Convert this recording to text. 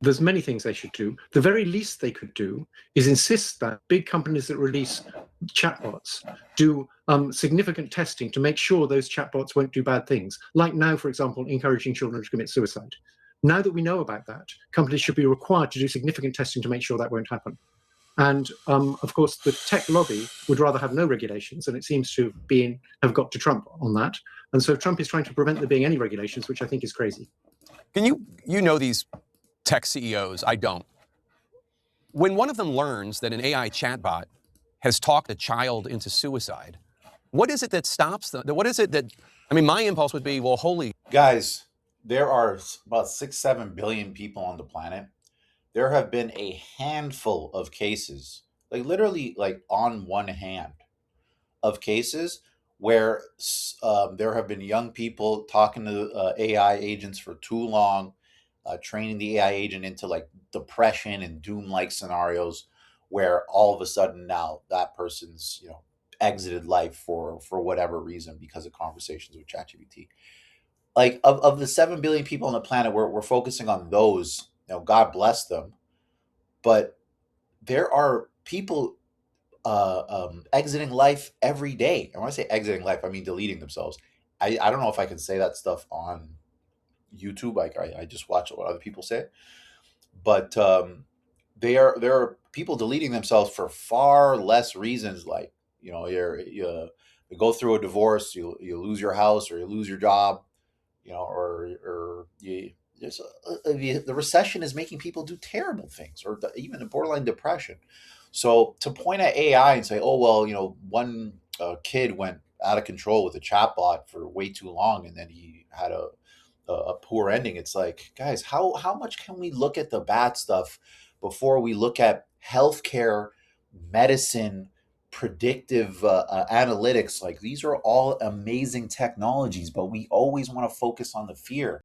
there's many things they should do. The very least they could do is insist that big companies that release chatbots do significant testing to make sure those chatbots won't do bad things. Like now, for example, encouraging children to commit suicide. Now that we know about that, companies should be required to do significant testing to make sure that won't happen. And of course, the tech lobby would rather have no regulations, and it seems to have got to Trump on that. And so Trump is trying to prevent there being any regulations, which I think is crazy. Can you know these tech CEOs? I don't. When one of them learns that an AI chatbot has talked a child into suicide, what is it that stops them? What is it that, I mean, my impulse would be, well, holy. Guys, there are about 6-7 billion people on the planet. There have been a handful of cases, like literally like on one hand, of cases where there have been young people talking to AI agents for too long, training the AI agent into like depression and doom-like scenarios, where all of a sudden now that person's exited life for whatever reason because of conversations with ChatGPT. Like of the 7 billion people on the planet, we're focusing on those. God bless them, but there are people exiting life every day. And when I say exiting life, I mean deleting themselves. I don't know if I can say that stuff on YouTube. Like I just watch what other people say, but there are people deleting themselves for far less reasons. Like you go through a divorce, you lose your house or you lose your job, or you. The recession is making people do terrible things, or even a borderline depression. So to point at AI and say, "Oh well, one kid went out of control with a chatbot for way too long, and then he had a poor ending." It's like, guys, how much can we look at the bad stuff before we look at healthcare, medicine, predictive analytics? Like these are all amazing technologies, but we always want to focus on the fear.